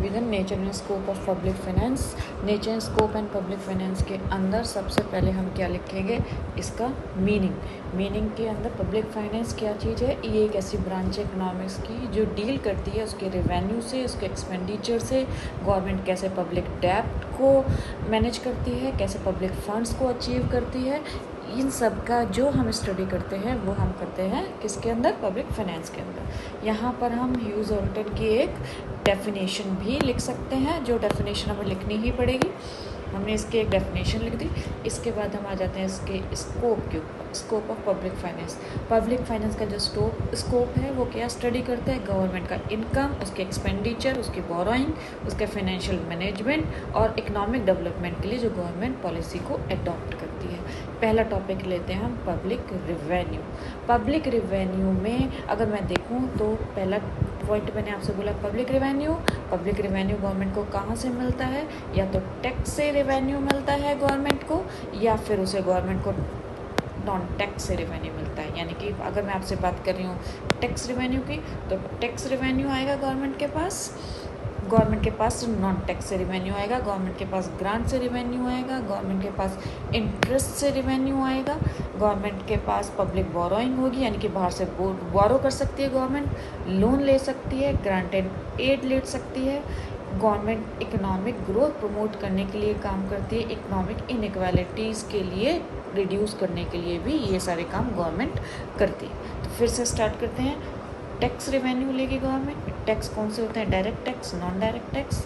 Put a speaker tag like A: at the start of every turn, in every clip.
A: Division nature and scope of public finance. Nature and scope and public finance के अंदर सबसे पहले हम क्या लिखेंगे, इसका मीनिंग के अंदर पब्लिक फाइनेंस क्या चीज़ है। ये एक ऐसी ब्रांच है इकोनॉमिक्स की जो डील करती है उसके रेवेन्यू से, उसके एक्सपेंडिचर से, गवर्नमेंट कैसे पब्लिक डेब्ट को मैनेज करती है, कैसे पब्लिक फंड्स को अचीव करती है। इन सब का जो हम स्टडी करते हैं वो हम करते हैं किसके अंदर, पब्लिक फाइनेंस के अंदर। यहाँ पर हम ह्यूज ऑल्टन की एक डेफिनेशन भी लिख सकते हैं, जो डेफिनेशन हमें लिखनी ही पड़ेगी। हमने इसकी एक डेफिनेशन लिख दी। इसके बाद हम आ जाते हैं इसके स्कोप के ऊपर, scope of public finance. Public finance का जो स्कोप है वो क्या स्टडी करता है, गवर्नमेंट का इनकम, उसके एक्सपेंडिचर, उसकी बोरोइंग, उसके फाइनेंशियल मैनेजमेंट और इकोनॉमिक डेवलपमेंट के लिए जो गवर्नमेंट पॉलिसी को अडॉप्ट करती है। पहला टॉपिक लेते हैं हम पब्लिक रिवेन्यू। पब्लिक रिवेन्यू में अगर मैं देखूं तो पहला पॉइंट मैंने आपसे बोला पब्लिक रिवेन्यू गवर्नमेंट को कहाँ से मिलता है, या तो टैक्स से रिवेन्यू मिलता है गवर्नमेंट को, या फिर उसे गवर्नमेंट को नॉन टैक्स से रिवेन्यू मिलता है। यानी कि अगर मैं आपसे बात कर रही हूँ टैक्स रिवेन्यू की, तो टैक्स रिवेन्यू आएगा गवर्नमेंट के पास नॉन टैक्स से रिवेन्यू आएगा, गवर्नमेंट के पास ग्रांट से रिवेन्यू आएगा, गवर्नमेंट के पास इंटरेस्ट से रिवेन्यू आएगा, गवर्नमेंट के पास पब्लिक बोरोइंग होगी, यानी कि बाहर से बोरो कर सकती है गवर्नमेंट, लोन ले सकती है, ग्रांट एंड एड ले सकती है। गवर्नमेंट इकोनॉमिक ग्रोथ प्रमोट करने के लिए काम करती है, इकोनॉमिक इनइक्वालिटीज़ के लिए रिड्यूस करने के लिए भी ये सारे काम गवर्नमेंट करती है। तो फिर से स्टार्ट करते हैं। टैक्स रिवेन्यू लेगी गवर्नमेंट। टैक्स कौन से होते हैं, direct tax, non direct tax.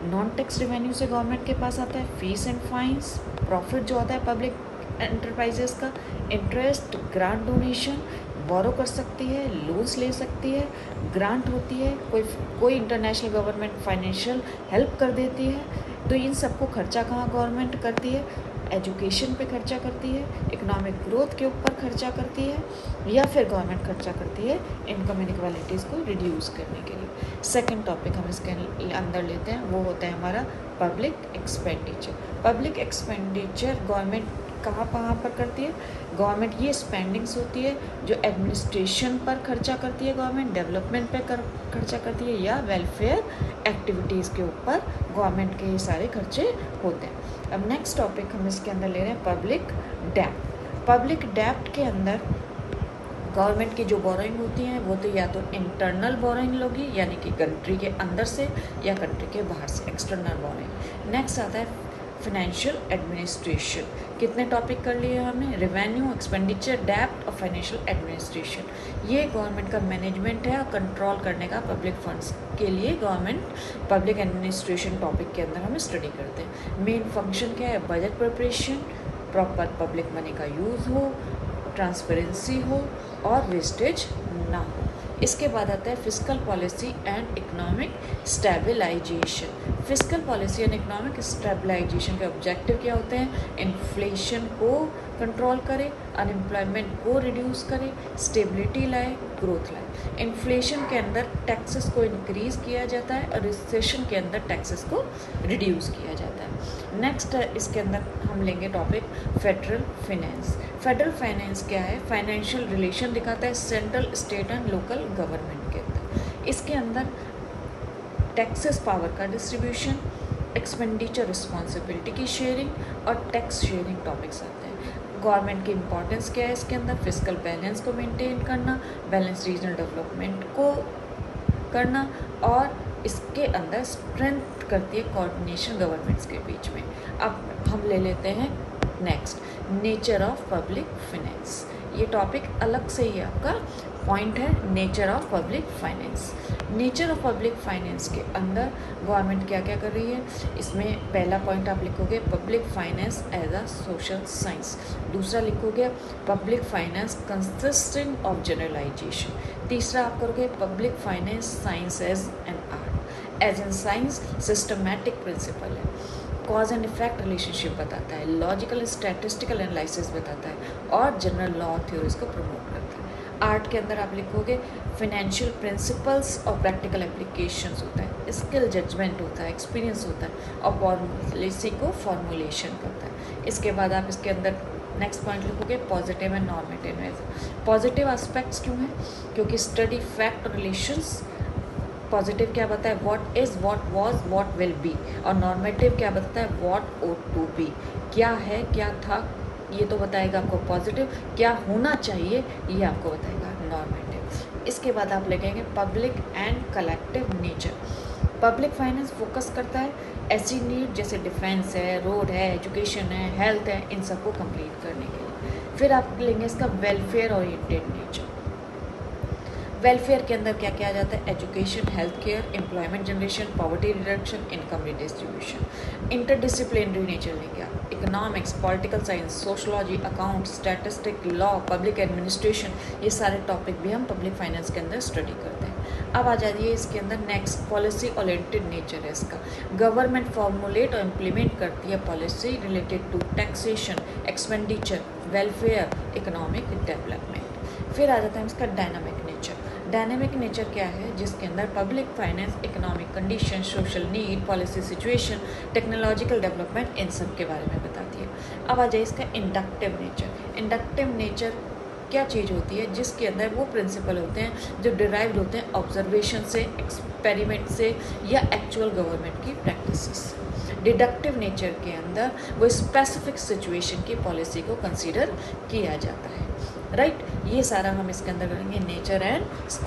A: Non tax revenue से गवर्नमेंट के पास आता है फीस एंड फाइन्स, प्रॉफिट जो आता है पब्लिक एंटरप्राइजेस का, इंटरेस्ट, ग्रांट, डोनेशन, बोरो कर सकती है, लोन्स ले सकती है, ग्रांट होती है, कोई इंटरनेशनल गवर्नमेंट फाइनेंशियल हेल्प कर देती है। तो इन सबको खर्चा कहाँ गवर्नमेंट करती है, एजुकेशन पे खर्चा करती है, इकोनॉमिक ग्रोथ के ऊपर खर्चा करती है, या फिर गवर्नमेंट खर्चा करती है इनकम इनइक्वालिटीज़ को रिड्यूस करने के लिए। सेकंड टॉपिक हम इसके अंदर लेते हैं, वो होता है हमारा public expenditure. Public expenditure government कहाँ पर करती है, गवर्नमेंट ये स्पेंडिंग्स होती है जो एडमिनिस्ट्रेशन पर खर्चा करती है, गवर्नमेंट डेवलपमेंट पे खर्चा करती है, या वेलफेयर एक्टिविटीज़ के ऊपर गवर्नमेंट के ये सारे खर्चे होते हैं। अब नेक्स्ट टॉपिक हम इसके अंदर ले रहे हैं पब्लिक डेब्ट। पब्लिक डेब्ट के अंदर गवर्नमेंट की जो बोरोइंग होती है वो तो या तो इंटरनल बोरोइंग होगी, यानी कि कंट्री के अंदर से, या कंट्री के बाहर से, एक्सटर्नल बोरोइंग। नेक्स्ट आता है फाइनेंशियल एडमिनिस्ट्रेशन। कितने टॉपिक कर लिए हमने, रेवेन्यू, एक्सपेंडिचर, डेब्ट और फाइनेंशियल एडमिनिस्ट्रेशन। ये गवर्नमेंट का मैनेजमेंट है और कंट्रोल करने का पब्लिक फंड्स के लिए गवर्नमेंट पब्लिक एडमिनिस्ट्रेशन टॉपिक के अंदर हम स्टडी करते हैं। मेन फंक्शन क्या है, budget preparation, proper public money का यूज़ हो, ट्रांसपेरेंसी हो और वेस्टेज ना हो। इसके बाद आता है fiscal policy and economic stabilisation. Fiscal policy and economic stabilisation के ऑब्जेक्टिव क्या होते हैं, इन्फ्लेशन को कंट्रोल करे, अनएम्प्लॉयमेंट को रिड्यूस करे, स्टेबिलिटी लाए, ग्रोथ लाए। इन्फ्लेशन के अंदर टैक्सेस को इंक्रीज़ किया जाता है और रिसेशन के अंदर टैक्सेस को रिड्यूस किया जाता है। नेक्स्ट इसके अंदर हम लेंगे topic federal finance. Federal finance क्या है, फाइनेंशियल रिलेशन दिखाता है central, state and local government के अंदर। इसके अंदर टैक्सेस पावर का डिस्ट्रीब्यूशन, एक्सपेंडिचर रिस्पॉन्सिबिलिटी की शेयरिंग और टैक्स शेयरिंग टॉपिक्स आते हैं। गवर्नमेंट की इंपॉर्टेंस क्या है इसके अंदर, फिस्कल बैलेंस को मेंटेन करना, बैलेंस रीजनल डेवलपमेंट को करना, और इसके अंदर स्ट्रेंथ करती है कोऑर्डिनेशन गवर्नमेंट्स के बीच में। अब हम ले लेते हैं next, nature of public finance. ये टॉपिक अलग से ही आपका पॉइंट है, nature of public finance. Nature of public finance के अंदर गवर्नमेंट क्या क्या कर रही है, इसमें पहला पॉइंट आप लिखोगे public finance as a social science. दूसरा लिखोगे public finance consisting of generalisation. तीसरा आप करोगे public finance science as an art. As an science systematic principle है, कॉज एंड इफेक्ट रिलेशनशिप बताता है, लॉजिकल स्टैटिस्टिकल एनालिसिस बताता है, और जनरल लॉ थ्योरीज को प्रमोट करता है। आर्ट के अंदर आप लिखोगे फाइनेंशियल प्रिंसिपल्स और प्रैक्टिकल एप्लीकेशंस होता है, स्किल जजमेंट होता है, एक्सपीरियंस होता है, और पॉलिसी को फॉर्मुलेशन करता है। इसके बाद आप इसके अंदर नेक्स्ट पॉइंट लिखोगे positive and normative. Positive aspects क्यों हैं, क्योंकि स्टडी फैक्ट और रिलेशंस पॉजिटिव क्या बताता है, what is, what was, what will be. और नॉर्मेटिव क्या बताता है, व्हाट ओट टू बी, क्या है, क्या था, ये तो बताएगा आपको पॉजिटिव। क्या होना चाहिए ये आपको बताएगा नॉर्मेटिव। इसके बाद आप लिखेंगे public and collective nature. Public finance focus करता है ऐसी नीड जैसे डिफेंस है, रोड है, एजुकेशन है, हेल्थ है, इन सबको कंप्लीट करने के लिए। फिर आप लेंगे इसका वेलफेयर ओरिएंटेड नेचर। वेलफेयर के अंदर क्या क्या आ जाता है, education, health care, employment generation, poverty reduction, income redistribution. Interdisciplinary nature लेंगे आप, economics, political science, sociology, account, statistic, law, public administration, ये सारे टॉपिक भी हम पब्लिक फाइनेंस के अंदर स्टडी करते हैं। अब आ जाइए इसके अंदर नेक्स्ट, पॉलिसी ओरिएंटेड नेचर है इसका। गवर्नमेंट फॉर्मुलेट और इम्प्लीमेंट करती है policy related to taxation, expenditure, welfare, economic development. फिर आ जाता है इसका डायनामिक नेचर। डायनेमिक नेचर क्या है, जिसके अंदर public finance, economic condition, social need, policy situation, technological development, इन सब के बारे में बताती है। अब आ जाए इसका इंडक्टिव नेचर। इंडक्टिव नेचर क्या चीज़ होती है, जिसके अंदर वो प्रिंसिपल होते हैं जो डिराइव्ड होते हैं ऑब्जर्वेशन से, एक्सपेरिमेंट से, या एक्चुअल गवर्नमेंट की प्रैक्टिस से। डिडक्टिव नेचर के अंदर वो स्पेसिफिक सिचुएशन की पॉलिसी को कंसीडर किया जाता है। राइट, ये सारा हम इसके अंदर करेंगे नेचर एंड स्कोप।